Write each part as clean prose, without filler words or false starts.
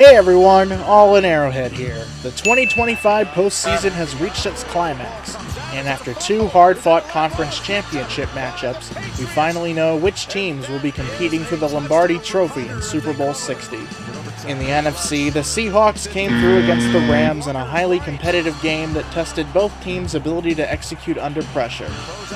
Hey everyone, All in Arrowhead here. The 2025 postseason has reached its climax, and after two hard-fought conference championship matchups, we finally know which teams will be competing for the Lombardi Trophy in Super Bowl 60. In the NFC, the Seahawks came through against the Rams in a highly competitive game that tested both teams' ability to execute under pressure.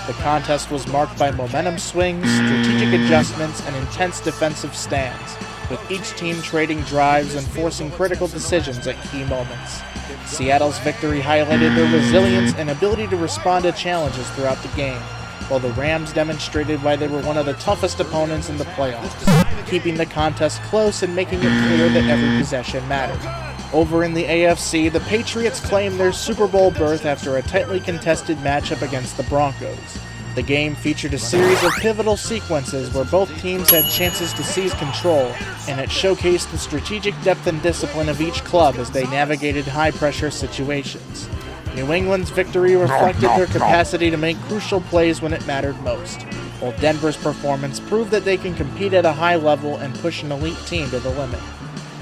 The contest was marked by momentum swings, strategic adjustments, and intense defensive stands, with each team trading drives and forcing critical decisions at key moments. Seattle's victory highlighted their resilience and ability to respond to challenges throughout the game, while the Rams demonstrated why they were one of the toughest opponents in the playoffs, keeping the contest close and making it clear that every possession mattered. Over in the AFC, the Patriots claimed their Super Bowl berth after a tightly contested matchup against the Broncos. The game featured a series of pivotal sequences where both teams had chances to seize control, and it showcased the strategic depth and discipline of each club as they navigated high-pressure situations. New England's victory reflected their capacity to make crucial plays when it mattered most, while Denver's performance proved that they can compete at a high level and push an elite team to the limit.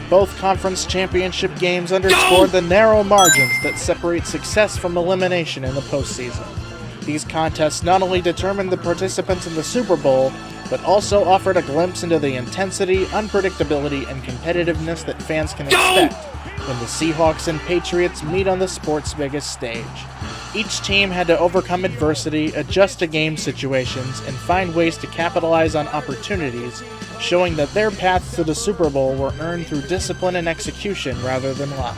Both conference championship games underscored the narrow margins that separate success from elimination in the postseason. These contests not only determined the participants in the Super Bowl, but also offered a glimpse into the intensity, unpredictability, and competitiveness that fans can expect when the Seahawks and Patriots meet on the sport's biggest stage. Each team had to overcome adversity, adjust to game situations, and find ways to capitalize on opportunities, showing that their paths to the Super Bowl were earned through discipline and execution rather than luck.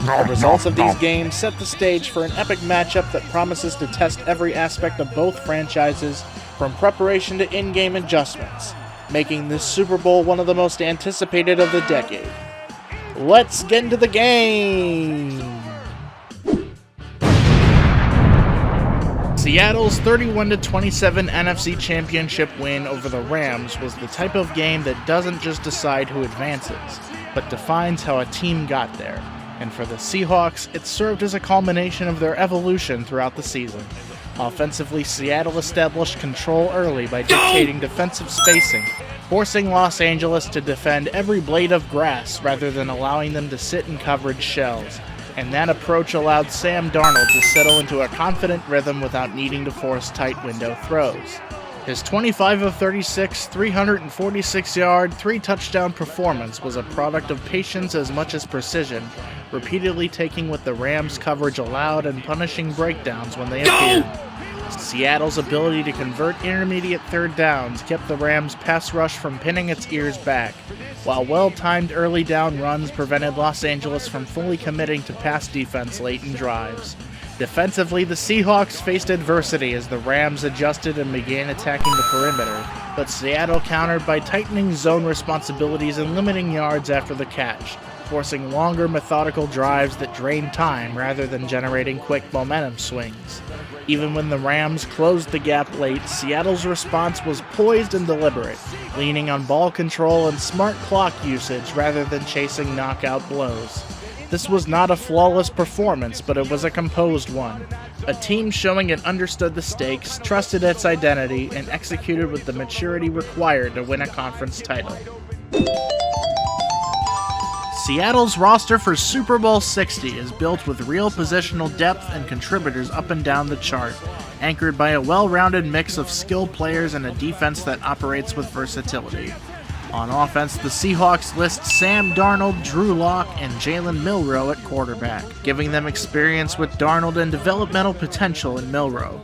The results of these games set the stage for an epic matchup that promises to test every aspect of both franchises, from preparation to in-game adjustments, making this Super Bowl one of the most anticipated of the decade. Let's get into the game! Seattle's 31-27 NFC Championship win over the Rams was the type of game that doesn't just decide who advances, but defines how a team got there. And for the Seahawks, it served as a culmination of their evolution throughout the season. Offensively, Seattle established control early by dictating defensive spacing, forcing Los Angeles to defend every blade of grass rather than allowing them to sit in coverage shells. And that approach allowed Sam Darnold to settle into a confident rhythm without needing to force tight window throws. His 25 of 36, 346-yard, 3-touchdown performance was a product of patience as much as precision, repeatedly taking what the Rams' coverage allowed and punishing breakdowns when they appeared. Seattle's ability to convert intermediate third downs kept the Rams' pass rush from pinning its ears back, while well-timed early down runs prevented Los Angeles from fully committing to pass defense late in drives. Defensively, the Seahawks faced adversity as the Rams adjusted and began attacking the perimeter, but Seattle countered by tightening zone responsibilities and limiting yards after the catch, forcing longer methodical drives that drained time rather than generating quick momentum swings. Even when the Rams closed the gap late, Seattle's response was poised and deliberate, leaning on ball control and smart clock usage rather than chasing knockout blows. This was not a flawless performance, but it was a composed one. A team showing it understood the stakes, trusted its identity, and executed with the maturity required to win a conference title. Seattle's roster for Super Bowl 60 is built with real positional depth and contributors up and down the chart, anchored by a well-rounded mix of skilled players and a defense that operates with versatility. On offense, the Seahawks list Sam Darnold, Drew Lock, and Jalen Milroe at quarterback, giving them experience with Darnold and developmental potential in Milroe.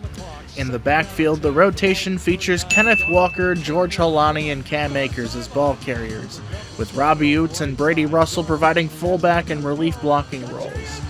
In the backfield, the rotation features Kenneth Walker, George Holani, and Cam Akers as ball carriers, with Robbie Oates and Brady Russell providing fullback and relief blocking roles.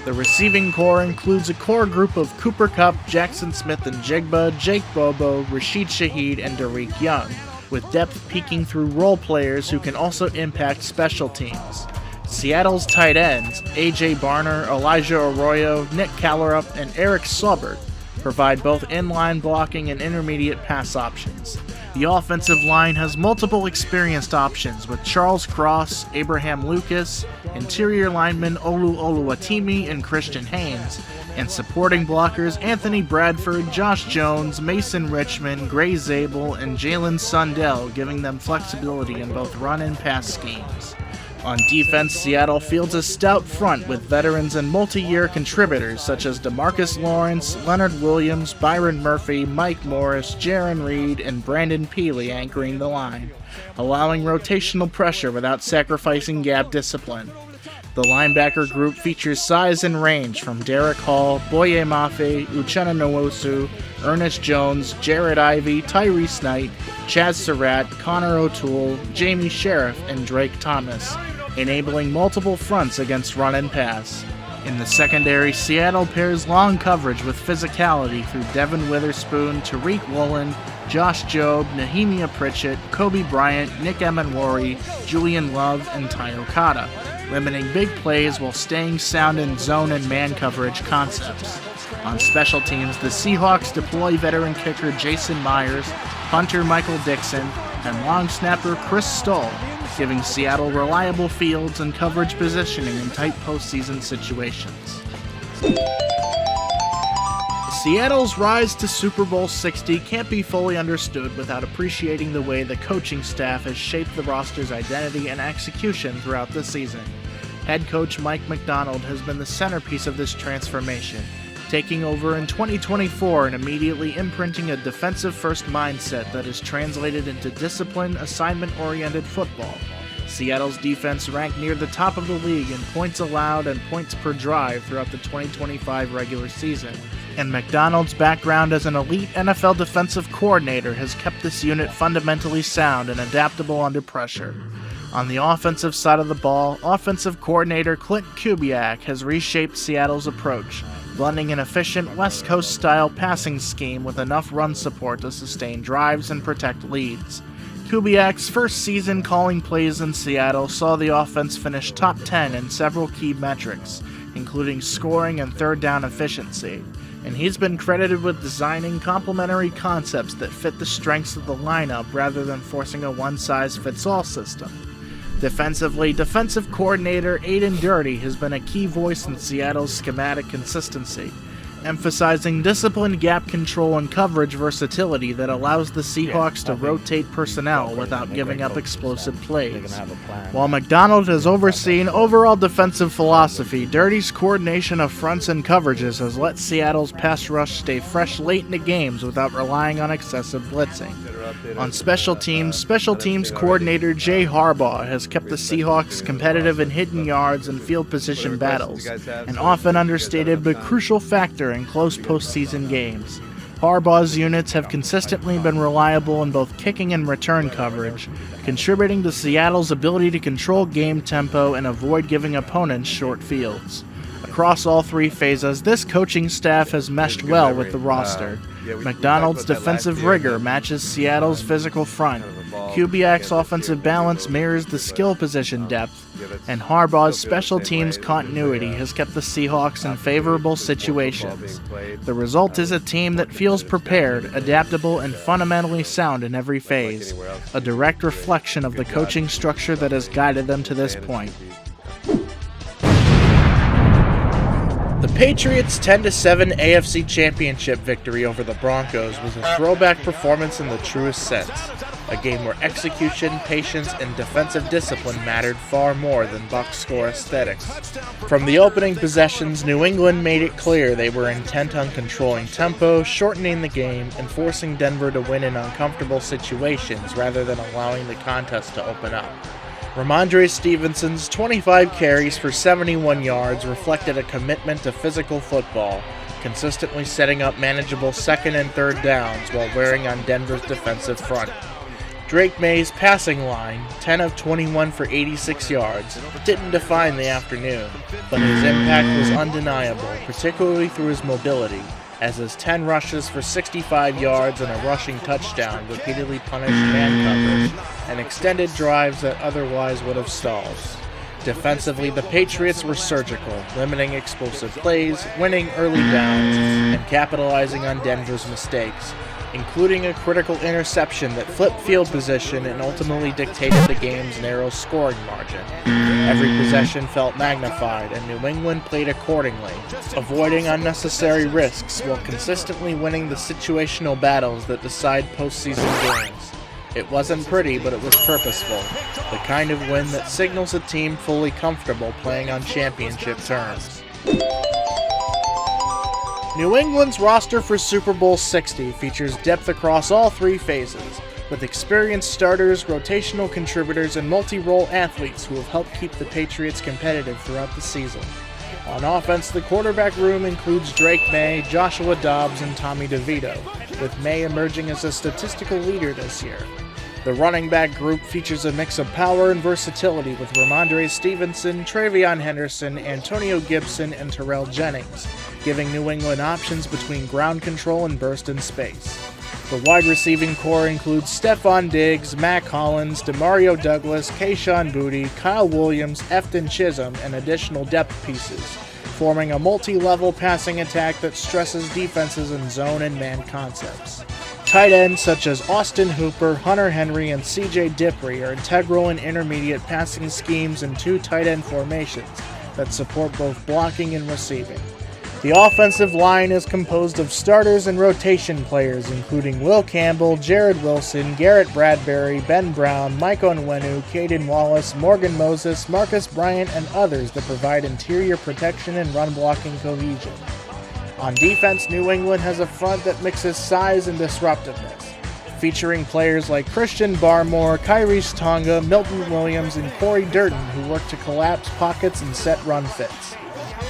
The receiving core includes a core group of Cooper Kupp, Jackson Smith-Njigba, Jake Bobo, Rashid Shaheed, and Derek Young, with depth peeking through role players who can also impact special teams. Seattle's tight ends, A.J. Barner, Elijah Arroyo, Nick Callerup, and Eric Saubert, provide both inline blocking and intermediate pass options. The offensive line has multiple experienced options with Charles Cross, Abraham Lucas, interior linemen Olu Oluwatimi and Christian Haynes, and supporting blockers Anthony Bradford, Josh Jones, Mason Richmond, Gray Zabel, and Jalen Sundell, giving them flexibility in both run and pass schemes. On defense, Seattle fields a stout front with veterans and multi-year contributors such as DeMarcus Lawrence, Leonard Williams, Byron Murphy, Mike Morris, Jaron Reed, and Brandon Peely anchoring the line, allowing rotational pressure without sacrificing gap discipline. The linebacker group features size and range from Derek Hall, Boye Mafe, Uchenna Nwosu, Ernest Jones, Jared Ivey, Tyrese Knight, Chaz Surratt, Connor O'Toole, Jamie Sheriff, and Drake Thomas, enabling multiple fronts against run and pass. In the secondary, Seattle pairs long coverage with physicality through Devin Witherspoon, Tariq Woolen, Josh Jobe, Nehemiah Pritchett, Kobe Bryant, Nick Emenwari, Julian Love, and Ty Okada, limiting big plays while staying sound in zone and man coverage concepts. On special teams, the Seahawks deploy veteran kicker Jason Myers, punter Michael Dixon, and long snapper Chris Stoll, giving Seattle reliable fields and coverage positioning in tight postseason situations. Seattle's rise to Super Bowl 60 can't be fully understood without appreciating the way the coaching staff has shaped the roster's identity and execution throughout the season. Head coach Mike Macdonald has been the centerpiece of this transformation, taking over in 2024 and immediately imprinting a defensive-first mindset that is translated into disciplined, assignment-oriented football. Seattle's defense ranked near the top of the league in points allowed and points per drive throughout the 2025 regular season, and Macdonald's background as an elite NFL defensive coordinator has kept this unit fundamentally sound and adaptable under pressure. On the offensive side of the ball, offensive coordinator Clint Kubiak has reshaped Seattle's approach, blending an efficient West Coast-style passing scheme with enough run support to sustain drives and protect leads. Kubiak's first season calling plays in Seattle saw the offense finish top 10 in several key metrics, including scoring and third down efficiency, and he's been credited with designing complementary concepts that fit the strengths of the lineup rather than forcing a one-size-fits-all system. Defensively, defensive coordinator Aiden Dirty has been a key voice in Seattle's schematic consistency, emphasizing disciplined gap control and coverage versatility that allows the Seahawks to rotate personnel without giving up explosive plays. While Macdonald has overseen overall defensive philosophy, Dirty's coordination of fronts and coverages has let Seattle's pass rush stay fresh late into games without relying on excessive blitzing. On special teams coordinator Jay Harbaugh has kept the Seahawks competitive in hidden yards and field position battles, an often understated but crucial factor in close postseason games. Harbaugh's units have consistently been reliable in both kicking and return coverage, contributing to Seattle's ability to control game tempo and avoid giving opponents short fields. Across all three phases, this coaching staff has meshed well with the roster. Macdonald's defensive rigor matches Seattle's physical front, Kubiak's offensive balance mirrors the skill position depth, and Harbaugh's special teams continuity has kept the Seahawks in favorable situations. The result is a team that feels prepared, adaptable, and fundamentally sound in every phase, a direct reflection of the coaching structure that has guided them to this point. The Patriots' 10-7 AFC Championship victory over the Broncos was a throwback performance in the truest sense, a game where execution, patience, and defensive discipline mattered far more than box score aesthetics. From the opening possessions, New England made it clear they were intent on controlling tempo, shortening the game, and forcing Denver to win in uncomfortable situations rather than allowing the contest to open up. Ramondre Stevenson's 25 carries for 71 yards reflected a commitment to physical football, consistently setting up manageable second and third downs while wearing on Denver's defensive front. Drake May's passing line, 10 of 21 for 86 yards, didn't define the afternoon, but his impact was undeniable, particularly through his mobility, as his 10 rushes for 65 yards and a rushing touchdown repeatedly punished man coverage and extended drives that otherwise would have stalled. Defensively, the Patriots were surgical, limiting explosive plays, winning early downs, and capitalizing on Denver's mistakes, including a critical interception that flipped field position and ultimately dictated the game's narrow scoring margin. Every possession felt magnified, and New England played accordingly, avoiding unnecessary risks while consistently winning the situational battles that decide postseason games. It wasn't pretty, but it was purposeful, the kind of win that signals a team fully comfortable playing on championship terms. New England's roster for Super Bowl 60 features depth across all three phases, with experienced starters, rotational contributors, and multi-role athletes who have helped keep the Patriots competitive throughout the season. On offense, the quarterback room includes Drake May, Joshua Dobbs, and Tommy DeVito, with May emerging as a statistical leader this year. The running back group features a mix of power and versatility with Ramondre Stevenson, Travion Henderson, Antonio Gibson, and Terrell Jennings, giving New England options between ground control and burst in space. The wide receiving core includes Stephon Diggs, Mack Hollins, Demario Douglas, Kayshon Boutte, Kyle Williams, Efton Chisholm, and additional depth pieces, forming a multi-level passing attack that stresses defenses in zone and man concepts. Tight ends such as Austin Hooper, Hunter Henry, and C.J. Dippre are integral in intermediate passing schemes and two tight end formations that support both blocking and receiving. The offensive line is composed of starters and rotation players including Will Campbell, Jared Wilson, Garrett Bradbury, Ben Brown, Mike Onwenu, Caden Wallace, Morgan Moses, Marcus Bryant, and others that provide interior protection and run blocking cohesion. On defense, New England has a front that mixes size and disruptiveness, featuring players like Christian Barmore, Kyrie's Tonga, Milton Williams, and Corey Durden who work to collapse pockets and set run fits.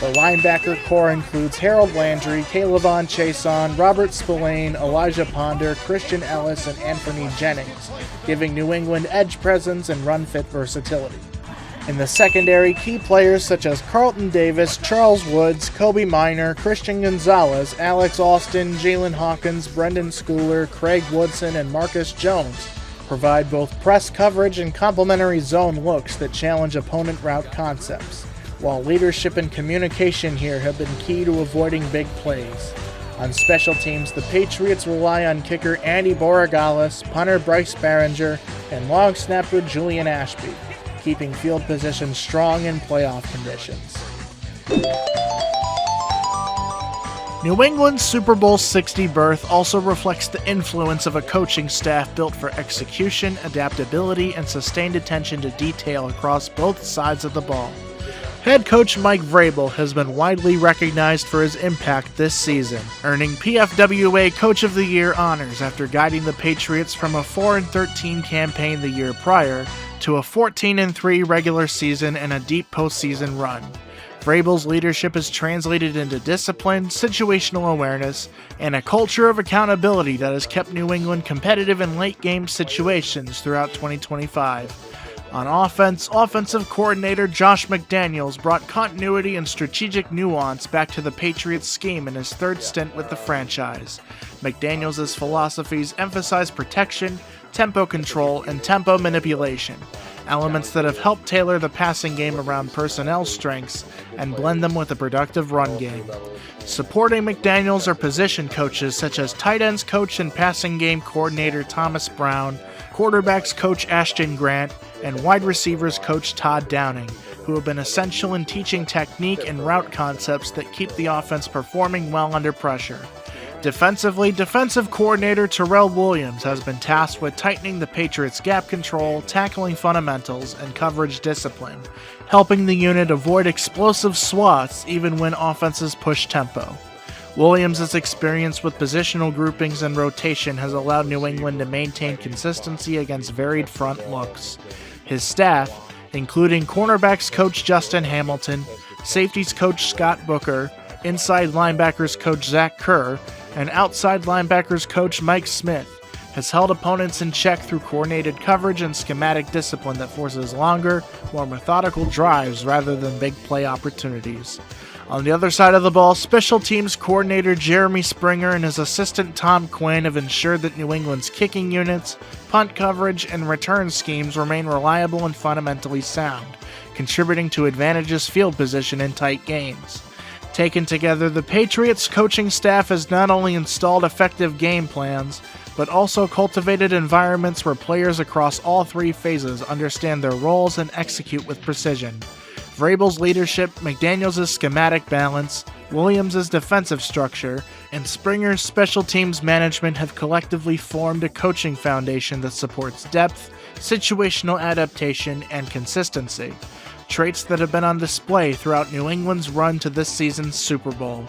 The linebacker core includes Harold Landry, Kayvon Chaisson, Robert Spillane, Elijah Ponder, Christian Ellis, and Anthony Jennings, giving New England edge presence and run-fit versatility. In the secondary, key players such as Carlton Davis, Charles Woods, Kobe Minor, Christian Gonzalez, Alex Austin, Jalen Hawkins, Brendan Schooler, Craig Woodson, and Marcus Jones provide both press coverage and complementary zone looks that challenge opponent route concepts, while leadership and communication here have been key to avoiding big plays. On special teams, the Patriots rely on kicker Andy Borregales, punter Bryce Barringer, and long snapper Julian Ashby, keeping field position strong in playoff conditions. New England's Super Bowl 60 berth also reflects the influence of a coaching staff built for execution, adaptability, and sustained attention to detail across both sides of the ball. Head coach Mike Vrabel has been widely recognized for his impact this season, earning PFWA Coach of the Year honors after guiding the Patriots from a 4-13 campaign the year prior to a 14-3 regular season and a deep postseason run. Vrabel's leadership is translated into discipline, situational awareness, and a culture of accountability that has kept New England competitive in late-game situations throughout 2025. On offense, offensive coordinator Josh McDaniels brought continuity and strategic nuance back to the Patriots' scheme in his third stint with the franchise. McDaniels' philosophies emphasize protection, tempo control, and tempo manipulation, elements that have helped tailor the passing game around personnel strengths and blend them with a productive run game. Supporting McDaniels are position coaches such as tight ends coach and passing game coordinator Thomas Brown, quarterbacks coach Ashton Grant, and wide receivers coach Todd Downing, who have been essential in teaching technique and route concepts that keep the offense performing well under pressure. Defensively, defensive coordinator Terrell Williams has been tasked with tightening the Patriots' gap control, tackling fundamentals, and coverage discipline, helping the unit avoid explosive swaths even when offenses push tempo. Williams' experience with positional groupings and rotation has allowed New England to maintain consistency against varied front looks. His staff, including cornerbacks coach Justin Hamilton, safeties coach Scott Booker, inside linebackers coach Zach Kerr, and outside linebackers coach Mike Smith, has held opponents in check through coordinated coverage and schematic discipline that forces longer, more methodical drives rather than big play opportunities. On the other side of the ball, special teams coordinator Jeremy Springer and his assistant Tom Quinn have ensured that New England's kicking units, punt coverage, and return schemes remain reliable and fundamentally sound, contributing to advantageous field position in tight games. Taken together, the Patriots coaching staff has not only installed effective game plans, but also cultivated environments where players across all three phases understand their roles and execute with precision. Vrabel's leadership, McDaniels' schematic balance, Williams' defensive structure, and Springer's special teams management have collectively formed a coaching foundation that supports depth, situational adaptation, and consistency, traits that have been on display throughout New England's run to this season's Super Bowl.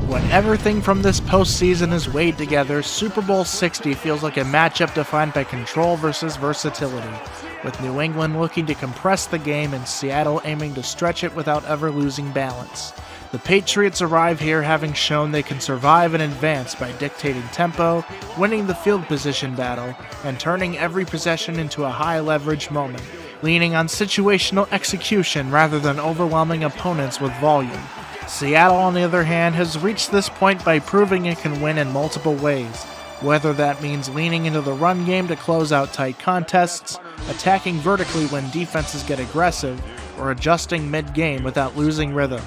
When everything from this postseason is weighed together, Super Bowl 60 feels like a matchup defined by control versus versatility, with New England looking to compress the game and Seattle aiming to stretch it without ever losing balance. The Patriots arrive here having shown they can survive and advance by dictating tempo, winning the field position battle, and turning every possession into a high-leverage moment, leaning on situational execution rather than overwhelming opponents with volume. Seattle, on the other hand, has reached this point by proving it can win in multiple ways, whether that means leaning into the run game to close out tight contests, attacking vertically when defenses get aggressive, or adjusting mid-game without losing rhythm.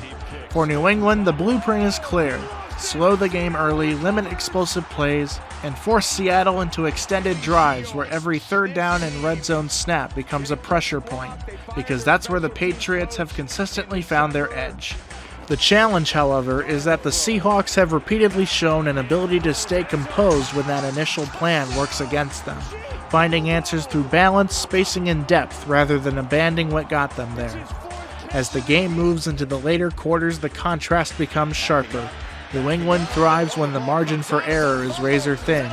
For New England, the blueprint is clear. Slow the game early, limit explosive plays, and force Seattle into extended drives where every third down and red zone snap becomes a pressure point, because that's where the Patriots have consistently found their edge. The challenge, however, is that the Seahawks have repeatedly shown an ability to stay composed when that initial plan works against them, finding answers through balance, spacing, and depth rather than abandoning what got them there. As the game moves into the later quarters, the contrast becomes sharper. New England thrives when the margin for error is razor thin,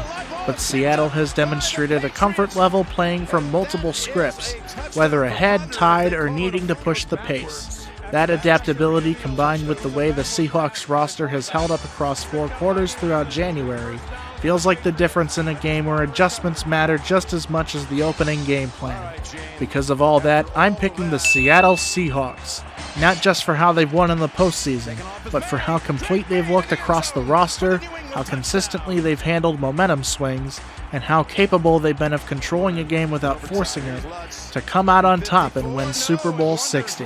but Seattle has demonstrated a comfort level playing from multiple scripts, whether ahead, tied, or needing to push the pace. That adaptability, combined with the way the Seahawks roster has held up across 4 quarters throughout January, feels like the difference in a game where adjustments matter just as much as the opening game plan. Because of all that, I'm picking the Seattle Seahawks, not just for how they've won in the postseason, but for how complete they've looked across the roster, how consistently they've handled momentum swings, and how capable they've been of controlling a game without forcing it to come out on top and win Super Bowl 60.